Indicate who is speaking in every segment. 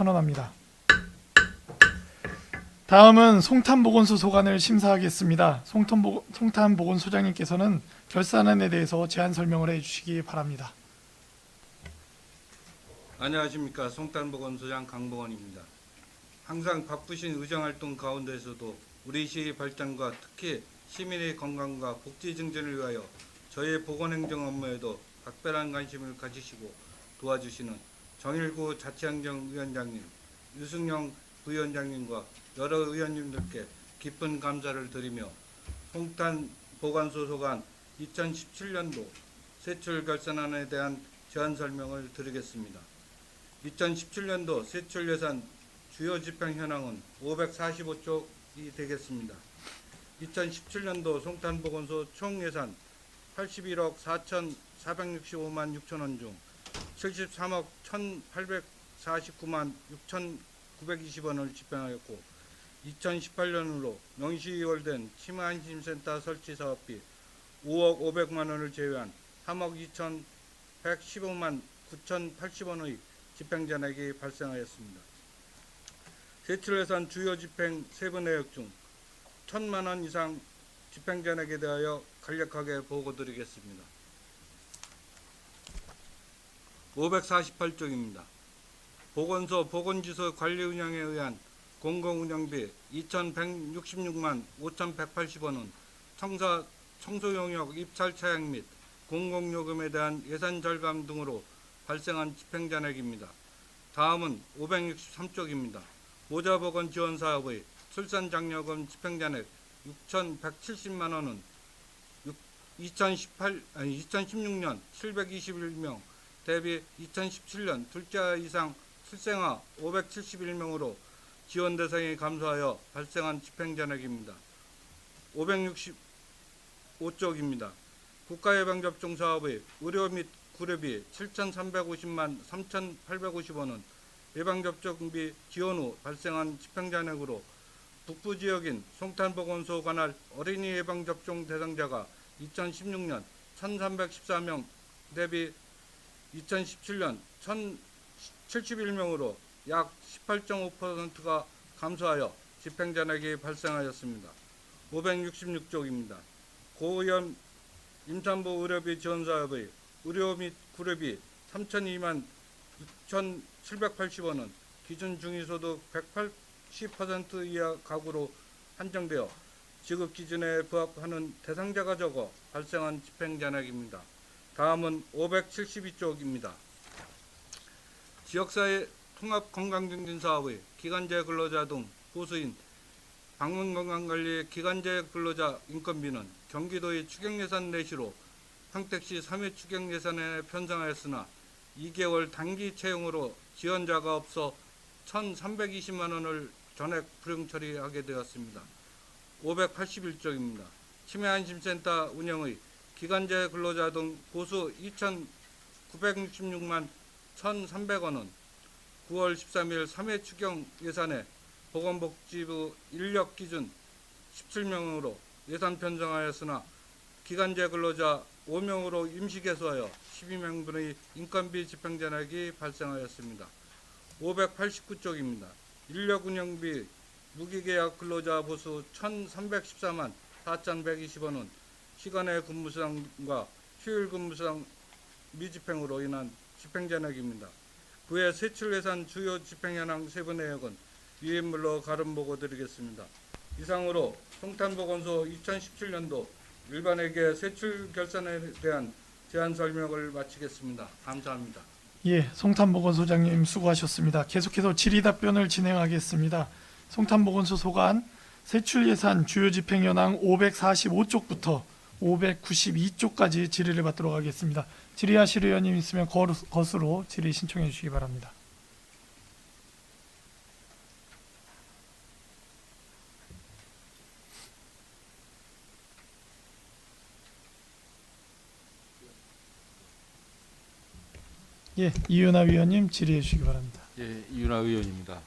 Speaker 1: 선언합니다. 다음은 송탄보건소 소관을 심사하겠습니다. 송탄보건소장님께서는 결산안에 대해서 제안 설명을 해주시기 바랍니다.
Speaker 2: 안녕하십니까. 송탄보건소장 강봉원입니다. 항상 바쁘신 의정활동 가운데서도 우리 시의 발전과 특히 시민의 건강과 복지 증진을 위하여 저의 보건행정 업무에도 각별한 관심을 가지시고 도와주시는 정일구 자치행정위원장님, 유승영 부위원장님과 여러 의원님들께 깊은 감사를 드리며 송탄보건소 소관 2017년도 세출 결산안에 대한 제안 설명을 드리겠습니다. 2017년도 세출 예산 주요 집행 현황은 545쪽이 되겠습니다. 2017년도 송탄보건소 총 예산 81억 4,465만 6천원 중 73억 1,849만 6,920원을 집행하였고 2018년으로 명시이월된 치매안심센터 설치 사업비 5억 500만 원을 제외한 3억 2,115만 9,080원의 집행잔액이 발생하였습니다. 세출예산 주요 집행 세부 내역 중 1,000만 원 이상 집행잔액에 대하여 간략하게 보고드리겠습니다. 548쪽입니다. 보건소 보건지소 관리 운영에 의한 공공운영비 2,166만 5,180원은 청소용역 입찰 차약 및 공공요금에 대한 예산 절감 등으로 발생한 집행잔액입니다. 다음은 563쪽입니다. 모자보건 지원사업의 출산장려금 집행잔액 6,170만 원은 2016년 721명 대비 2017년 둘째 이상 출생아 571명으로 지원 대상이 감소하여 발생한 집행잔액입니다. 565쪽입니다. 국가예방접종 사업의 의료 및 구례비 7,350만 3,850원은 예방접종비 지원 후 발생한 집행잔액으로 북부지역인 송탄보건소 관할 어린이 예방접종 대상자가 2016년 1,314명 대비 2017년 1,071명으로 약 18.5%가 감소하여 집행잔액이 발생하였습니다. 566쪽입니다. 고위험 임산부 의료비 지원사업의 의료 및 구례비 3,002만 6,780원은 기준 중위소득 180% 이하 가구로 한정되어 지급 기준에 부합하는 대상자가 적어 발생한 집행잔액입니다. 다음은 572쪽입니다. 지역사회 통합건강증진사업의 기간제 근로자 등 보수인 방문건강관리 기간제 근로자 인건비는 경기도의 추경예산 내시로 평택시 3회 추경예산에 편성하였으나 2개월 단기 채용으로 지원자가 없어 1,320만 원을 전액 불용 처리하게 되었습니다. 581쪽입니다. 치매안심센터 운영의 기간제 근로자 등 보수 2,966만 1,300원은 9월 13일 3회 추경 예산에 보건복지부 인력 기준 17명으로 예산 편성하였으나 기간제 근로자 5명으로 임시 개수하여 12명분의 인건비 집행잔액이 발생하였습니다. 589쪽입니다. 인력 운영비 무기계약 근로자 보수 1,314만 4,120원은 시간의 근무상과 휴일 근무상 미집행으로 인한 집행잔액입니다. 그외 세출예산 주요 집행현황 세부 내역은 위인물로 가름 보고 드리겠습니다. 이상으로 송탄보건소 2017년도 일반회계 세출 결산에 대한 제안 설명을 마치겠습니다. 감사합니다.
Speaker 1: 예, 송탄보건소장님 수고하셨습니다. 계속해서 질의 답변을 진행하겠습니다. 송탄보건소 소관 세출예산 주요 집행현황 545쪽부터 592쪽까지 질의를 받도록 하겠습니다. 질의하실 의원님 있으면 것으로 질의 신청해 주시기 바랍니다. 예, 이윤아 위원님 질의해 주시기 바랍니다.
Speaker 3: 예, 이윤아 의원입니다.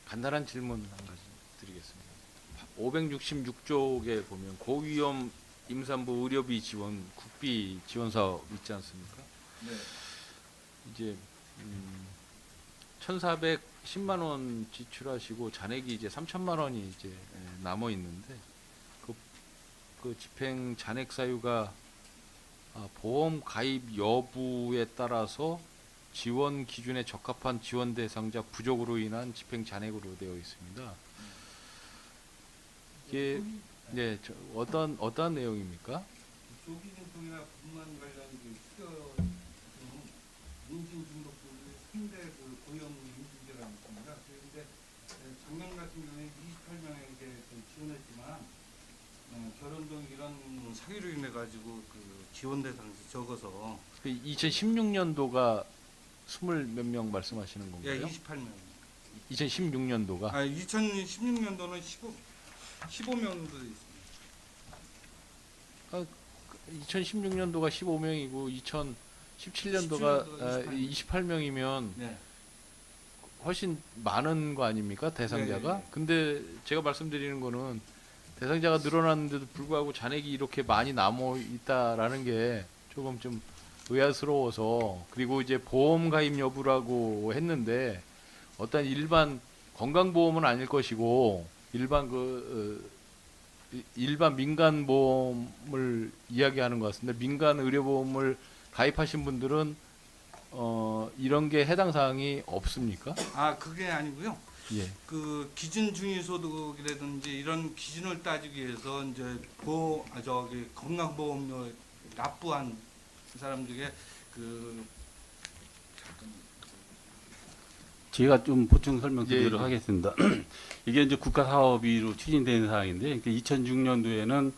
Speaker 3: 간단한 질문 한 가지 드리겠습니다. 566쪽에 보면 고위험 임산부 의료비 지원 국비 지원 사업 있지 않습니까?
Speaker 2: 네.
Speaker 3: 이제 1,410만 원 지출하시고 잔액이 이제 3천만 원이 이제 남아 있는데 그 집행 잔액 사유가 보험 가입 여부에 따라서 지원 기준에 적합한 지원 대상자 부족으로 인한 집행 잔액으로 되어 있습니다. 이게 네, 어떤 내용입니까?
Speaker 2: 조기진통이나 분만 관련 수거 인신 중독들이 상대 고용 인신제가 있습니다. 그런데 작년 같은 경우에 28명에게 지원했지만 결혼 등 이런 사유로 인해 가지고 그 지원 대상이 적어서
Speaker 3: 2016년도가 20몇 명 말씀하시는
Speaker 2: 예,
Speaker 3: 건가요?
Speaker 2: 28명.
Speaker 3: 2016년도가
Speaker 2: 2016년도는 15명도 있습니다.
Speaker 3: 2016년도가 15명이고 2017년도가 28명이면
Speaker 2: 네.
Speaker 3: 훨씬 많은 거 아닙니까? 대상자가?
Speaker 2: 네.
Speaker 3: 근데 제가 말씀드리는 거는 대상자가 늘어났는데도 불구하고 잔액이 이렇게 많이 남아 있다라는 게 조금 좀 의아스러워서, 그리고 이제 보험 가입 여부라고 했는데 어떤 일반 건강보험은 아닐 것이고 일반 민간 보험을 이야기하는 것 같습니다. 민간 의료보험을 가입하신 분들은 이런 게 해당 사항이 없습니까?
Speaker 2: 그게 아니고요.
Speaker 3: 예.
Speaker 2: 그 기준 중위소득이라든지 이런 기준을 따지기 위해서 이제 건강보험료 납부한 사람 중에
Speaker 4: 제가 좀 보충 설명드리도록
Speaker 3: 예.
Speaker 4: 하겠습니다. 이게 이제 국가 사업위로 추진되는 사항인데 2016년도에는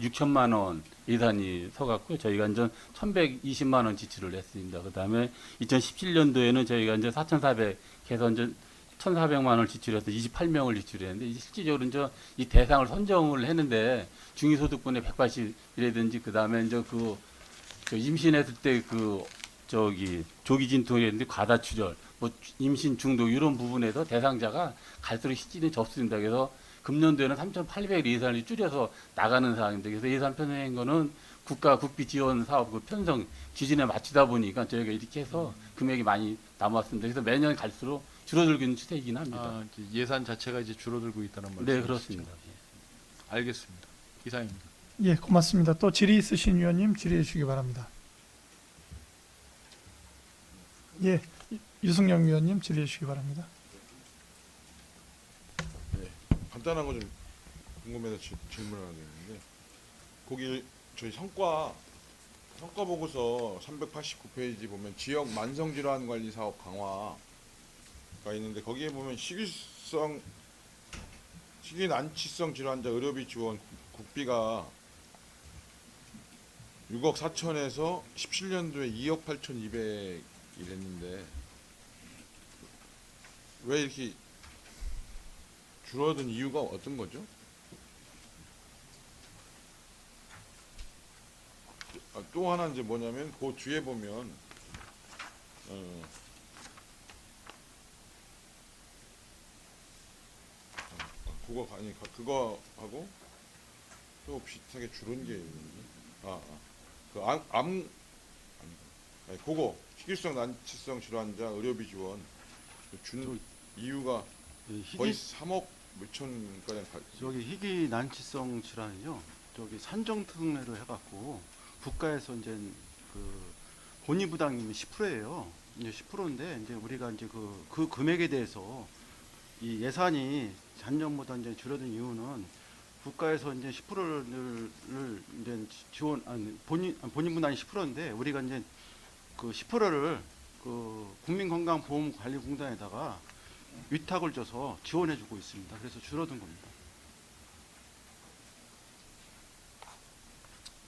Speaker 4: 6천만 원 예산이 서갔고 저희가 이제 1,120만 원 지출을 했습니다. 그다음에 2017년도에는 저희가 이제 4,400해서 이제 1,400만 원을 지출해서 28명을 지출했는데 실질적으로 이제 이 대상을 선정을 했는데 중위소득분의 180이라든지 그다음에 이제 그 임신했을 때 조기 진통이라든지 과다 출혈, 뭐 임신 중독 이런 부분에서 대상자가 갈수록 실질은 적습니다. 그래서 금년도에는 3,800 예산을 줄여서 나가는 상황인데, 그래서 예산 편성한 거는 국비 지원 사업 그 편성 기준에 맞추다 보니까 저희가 이렇게 해서 금액이 많이 남았습니다. 그래서 매년 갈수록 줄어들고 있는 추세이긴 합니다.
Speaker 3: 이제 예산 자체가 이제 줄어들고 있다는 말씀이시죠?
Speaker 4: 네, 그렇습니다.
Speaker 3: 알겠습니다. 이상입니다.
Speaker 1: 예, 고맙습니다. 또 질의 있으신 위원님 질의해 주시기 바랍니다. 예, 유승영 위원님 질의해 주시기 바랍니다.
Speaker 5: 간단한 거 좀 궁금해서 질문을 하겠는데, 거기 저희 성과 보고서 389페이지 보면 지역 만성질환 관리 사업 강화가 있는데, 거기에 보면 식이 난치성 질환자 의료비 지원 국비가 6억 4천에서 17년도에 2억 8,200이 됐는데 왜 이렇게 줄어든 이유가 어떤 거죠? 또 하나 이제 뭐냐면 그 뒤에 보면 그거 하고 또 비슷하게 줄은 게 있는데 그거 식이성 난치성 질환자 의료비 지원 준 이유가 거의 3억 몇천까지
Speaker 6: 저기 희귀 난치성 질환은요. 저기 산정 특례로 해갖고 국가에서 이제 그 본의 부담금이 10%예요. 이제 10%인데 이제 우리가 이제 그 금액에 대해서 이 예산이 작년보다 이제 줄어든 이유는 국가에서 이제 10%를 이제 본인 부담이 10%인데 우리가 이제 그 10%를 그 국민건강보험관리공단에다가 위탁을 줘서 지원해주고 있습니다. 그래서 줄어든 겁니다.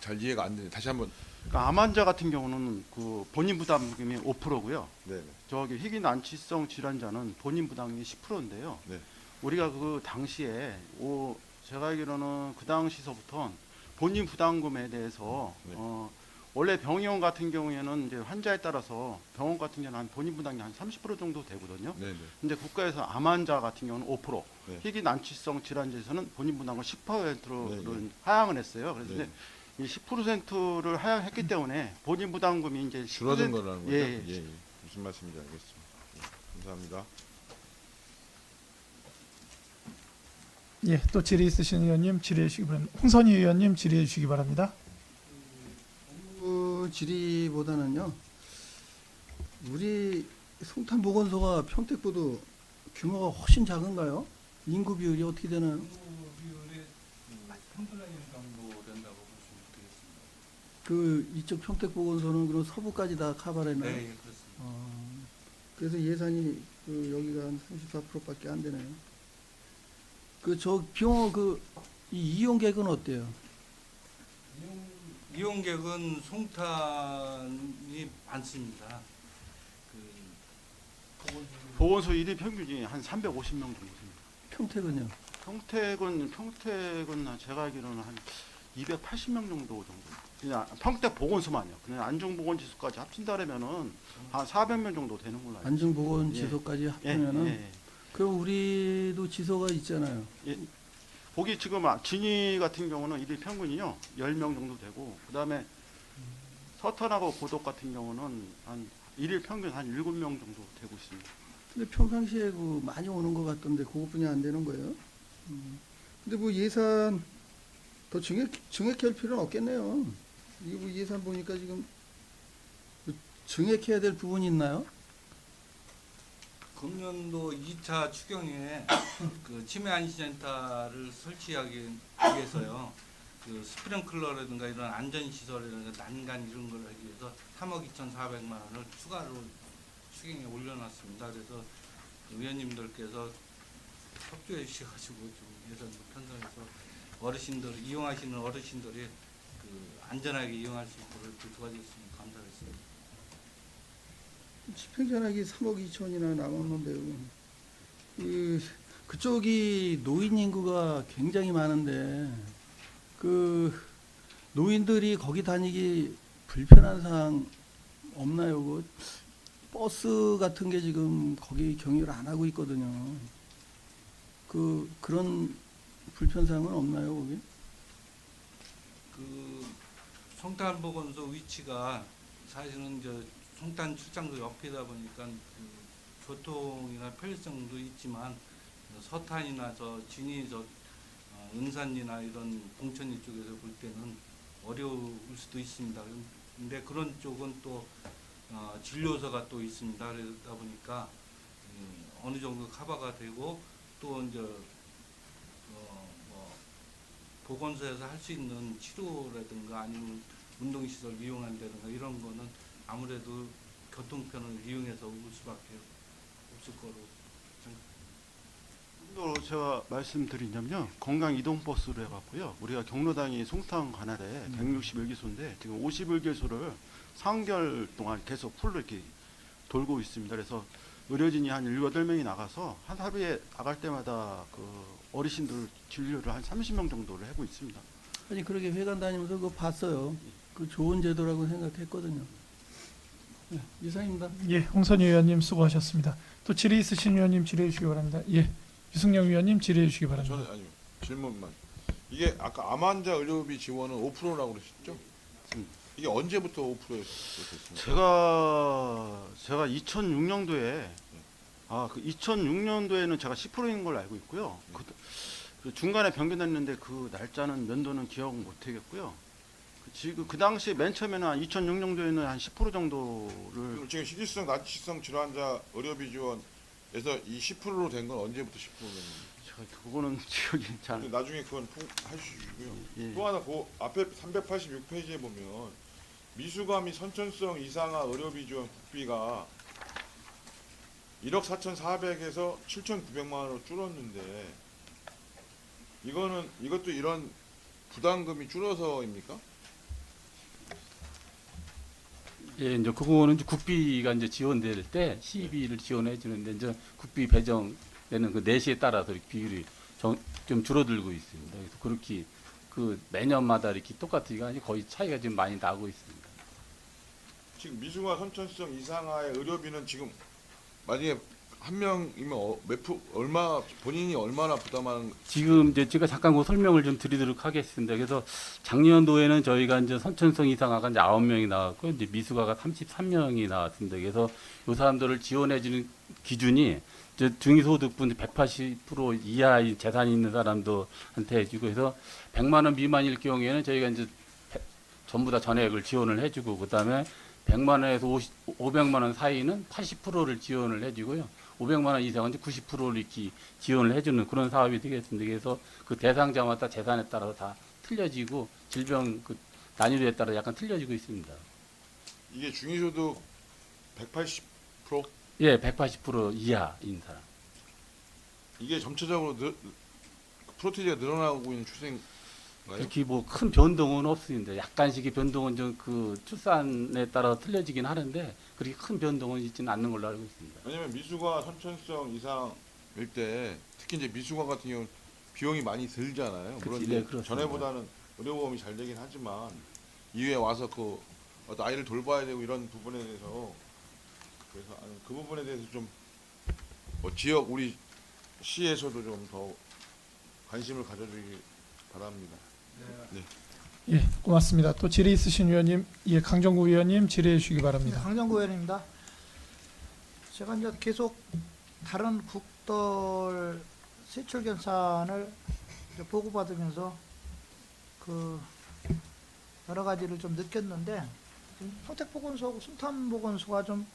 Speaker 5: 잘 이해가 안 되네. 다시 한번.
Speaker 6: 그러니까 암 환자 같은 경우는 그 본인 부담금이 5%고요.
Speaker 5: 네.
Speaker 6: 저기 희귀 난치성 질환자는 본인 부담금이 10%인데요.
Speaker 5: 네.
Speaker 6: 우리가 그 당시에 제가 알기로는 그 당시서부터 본인 부담금에 대해서
Speaker 5: 네.
Speaker 6: 원래 병원 같은 경우에는 이제 환자에 따라서 병원 같은 경우는 한 본인 부담이 한 30% 정도 되거든요.
Speaker 5: 네.
Speaker 6: 근데 국가에서 암 환자 같은 경우는 5%,
Speaker 5: 네.
Speaker 6: 희귀 난치성 질환자에서는 본인 부담을 10%로
Speaker 5: 네.
Speaker 6: 하향을 했어요. 그래서
Speaker 5: 네.
Speaker 6: 이제 이 10%를 하향했기 때문에 본인 부담금이 이제 10%
Speaker 5: 줄어든 거라는 거죠?
Speaker 6: 예, 예.
Speaker 5: 예. 무슨 말씀인지 알겠습니다. 예, 감사합니다.
Speaker 1: 예, 또 질의 있으신 의원님 질의해 주시기 바랍니다. 홍선희 의원님 질의해 주시기 바랍니다.
Speaker 7: 질의보다는요. 우리 송탄보건소가 평택보다 규모가 훨씬 작은가요? 인구 비율이 어떻게 되나요? 그 이쪽 평택보건소는 그럼 서부까지 다 카바르나요?
Speaker 2: 네, 그렇습니다.
Speaker 7: 그래서 예산이 그 여기가 한 34%밖에 안 되네요. 그 저 병원 이 이용객은 어때요?
Speaker 2: 이용객은 송탄이 많습니다.
Speaker 6: 보건소 1위 평균이 한 350명 정도 됩니다.
Speaker 7: 평택은요?
Speaker 6: 평택은 제가 알기로는 한 280명 정도. 그냥 평택 보건소만요. 그냥 안중보건지소까지 합친다면은 한 400명 정도 되는 걸로 알고 있습니다.
Speaker 7: 안중보건 지소까지 합하면은
Speaker 6: 예.
Speaker 7: 그럼 우리도 지소가 있잖아요.
Speaker 6: 거기 지금 진이 같은 경우는 1일 평균이요 10명 정도 되고, 그다음에 서탄하고 고덕 같은 경우는 한 1일 평균 한 7명 정도 되고 있습니다.
Speaker 7: 근데 평상시에 그 많이 오는 것 같던데 그것뿐이 안 되는 거예요? 근데 뭐 예산 더 증액할 필요는 없겠네요. 이거 뭐 예산 보니까 지금 뭐 증액해야 될 부분이 있나요?
Speaker 2: 금년도 2차 추경에 그 치매 안심센터를 설치하기 위해서요. 그 스프링클러라든가 이런 안전 시설이라든가 난간 이런 걸 하기 위해서 3억 2,400만 원을 추가로 추경에 올려놨습니다. 그래서 의원님들께서 협조해 주셔가지고 좀 예산을 편성해서 이용하시는 어르신들이 그 안전하게 이용할 수 있도록 이렇게 도와주셨으면 감사하겠습니다.
Speaker 7: 집행전액이 3억 2천이나 남았는데요. 그쪽이 노인 인구가 굉장히 많은데 그 노인들이 거기 다니기 불편한 사항 없나요? 그 버스 같은 게 지금 거기 경유를 안 하고 있거든요. 그런 불편사항은 없나요, 거기?
Speaker 2: 그 송탄보건소 위치가 사실은 송탄 출장소 옆이다 보니까 그 교통이나 편리성도 있지만 서탄이나 진이 은산이나 이런 봉천리 쪽에서 볼 때는 어려울 수도 있습니다. 근데 그런 쪽은 또 진료소가 또 있습니다. 그러다 보니까 어느 정도 커버가 되고 또 이제 보건소에서 할 수 있는 치료라든가 아니면 운동시설 이용한다든가 이런 거는 아무래도 교통편을 이용해서 올 수밖에 없을 거로
Speaker 6: 또 제가 말씀드리냐면요, 건강 이동 버스로 해갖고요, 우리가 경로당이 송탄 관할에 161개소인데 지금 51개소를 3개월 동안 계속 풀로 이렇게 돌고 있습니다. 그래서 의료진이 한 7, 8명이 나가서 한 하루에 나갈 때마다 그 어르신들 진료를 한 30명 정도를 하고 있습니다.
Speaker 7: 아니 그렇게 회관 다니면서 그거 봤어요. 그 좋은 제도라고 생각했거든요. 네, 이상입니다.
Speaker 1: 예, 홍선희 의원님 수고하셨습니다. 또 질의 있으신 의원님 질의해 주시기 바랍니다. 예, 유승영 의원님 질의해 주시기 바랍니다.
Speaker 5: 저는 아니요. 질문만. 이게 아까 암 환자 의료비 지원은 5%라고 그러셨죠? 이게 언제부터 5%였습니까?
Speaker 6: 제가 2006년도에 그 2006년도에는 제가 10%인 걸로 알고 있고요. 그 중간에 변경됐는데 그 날짜는 연도는 기억 못 하겠고요. 지금 그 당시 맨 처음에는 한 2006년도에는 한 10% 정도를
Speaker 5: 지금 식이성 난치성 질환자 의료비 지원에서 이 10%로 된 건 언제부터 10%였는지.
Speaker 6: 제가 그거는 기억이 잘 안.
Speaker 5: 나중에 그건 하시고요.
Speaker 6: 예.
Speaker 5: 또 하나 그 앞에 386페이지에 보면 미수가 및 선천성 이상화 의료비 지원 국비가 1억 4,400에서 7,900만 원으로 줄었는데 이것도 이런 부담금이 줄어서입니까?
Speaker 4: 예, 이제 그거는 이제 국비가 이제 지원될 때 시비를 지원해 주는데 이제 국비 배정되는 그 내시에 따라서 이렇게 비율이 좀 줄어들고 있습니다. 그래서 그렇게 그 매년마다 이렇게 똑같으니까 거의 차이가 지금 많이 나고 있습니다.
Speaker 5: 지금 미중화 선천성 이상화의 의료비는 지금 만약에 한 명이면 얼마 본인이 얼마나 부담하는
Speaker 4: 지금 이제 제가 잠깐 그 설명을 좀 드리도록 하겠습니다. 그래서 작년도에는 저희가 이제 선천성 이상화가 이제 9명이 나왔고 이제 미숙아가 33명이 나왔습니다. 그래서 이 사람들을 지원해 주는 기준이 이제 중위소득분 180% 이하의 재산이 있는 사람들한테 해주고 해서 100만 원 미만일 경우에는 저희가 이제 전부 다 전액을 지원을 해주고 그다음에 100만 원에서 500만 원 사이는 80%를 지원을 해주고요. 500만 원 이상은 이제 90%를 이렇게 지원을 해주는 그런 사업이 되겠습니다. 그래서 그 대상자마다 재산에 따라서 다 틀려지고 질병 그 난이도에 따라 약간 틀려지고 있습니다.
Speaker 5: 이게 중위소득 180%?
Speaker 4: 예, 180% 이하인 사람.
Speaker 5: 이게 점차적으로 프로테이지가 늘어나고 있는 추세인가요?
Speaker 4: 그렇게 뭐 큰 변동은 없습니다. 약간씩의 변동은 좀 그 출산에 따라 틀려지긴 하는데 그렇게 큰 변동은 있지는 않는 걸로 알고 있습니다.
Speaker 5: 왜냐면 미숙아 선천성 이상일 때 특히 이제 미숙아 같은 경우는 비용이 많이 들잖아요. 물론
Speaker 4: 그치,
Speaker 5: 이제
Speaker 4: 네, 그렇습니다.
Speaker 5: 전에보다는 의료보험이 잘 되긴 하지만 이후에 와서 그 어떤 아이를 돌봐야 되고 이런 부분에 대해서 그래서 그 부분에 대해서 좀 뭐 지역 우리 시에서도 좀 더 관심을 가져주기 바랍니다.
Speaker 1: 예, 고맙습니다. 또 질의 있으신 위원님, 예, 강정구 위원님 질의해 주시기 바랍니다.
Speaker 8: 강정구 의원입니다. 제가 이제 계속 다른 국덜 세출 결산을 이제 보고받으면서 그 여러 가지를 좀 느꼈는데 지금 평택보건소하고 순탄보건소가 좀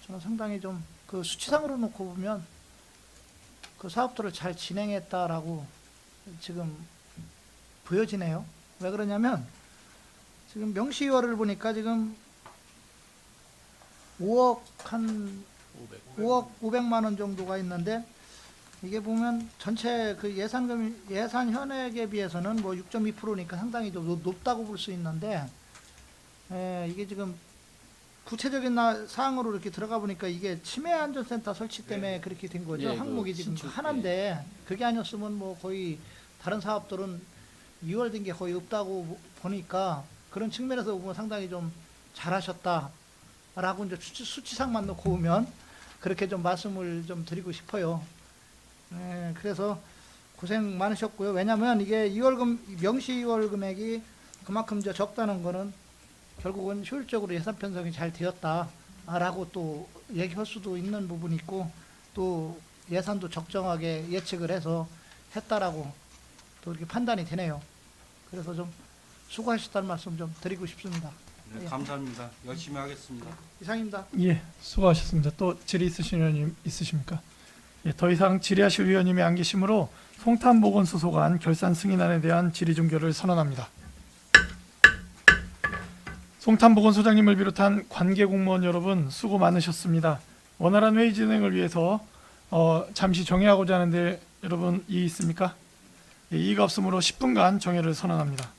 Speaker 8: 저는 상당히 좀 그 수치상으로 놓고 보면 그 사업들을 잘 진행했다라고 지금 보여지네요. 왜 그러냐면 지금 명시이월을 보니까 지금 5억 500만 원 정도가 있는데 이게 보면 전체 그 예산 현액에 비해서는 뭐 6.2%니까 상당히 좀 높다고 볼 수 있는데 이게 지금 구체적인 사항으로 이렇게 들어가 보니까 이게 치매안전센터 설치 때문에 그렇게 된 거죠.
Speaker 4: 예,
Speaker 8: 항목이
Speaker 4: 그
Speaker 8: 지금
Speaker 4: 신축,
Speaker 8: 하나인데 그게 아니었으면 뭐 거의 다른 사업들은 2월 된 게 거의 없다고 보니까 그런 측면에서 보면 상당히 좀 잘하셨다라고 이제 수치상만 놓고 보면 그렇게 좀 말씀을 좀 드리고 싶어요. 그래서 고생 많으셨고요. 왜냐하면 이게 2월금 명시 2월 금액이 그만큼 이제 적다는 거는 결국은 효율적으로 예산 편성이 잘 되었다라고 또 얘기할 수도 있는 부분이 있고 또 예산도 적정하게 예측을 해서 했다라고 또 이렇게 판단이 되네요. 그래서 좀 수고하셨다는 말씀 좀 드리고 싶습니다.
Speaker 2: 네, 감사합니다. 열심히 하겠습니다.
Speaker 8: 이상입니다.
Speaker 1: 예, 수고하셨습니다. 또 질의 있으신 위원님 있으십니까? 예, 더 이상 질의하실 위원님이 안 계시므로 송탄보건소 소관 결산 승인안에 대한 질의 종결을 선언합니다. 송탄보건소장님을 비롯한 관계 공무원 여러분 수고 많으셨습니다. 원활한 회의 진행을 위해서 잠시 정회하고자 하는데 여러분 이의 있습니까? 예, 이의가 없으므로 10분간 정회를 선언합니다.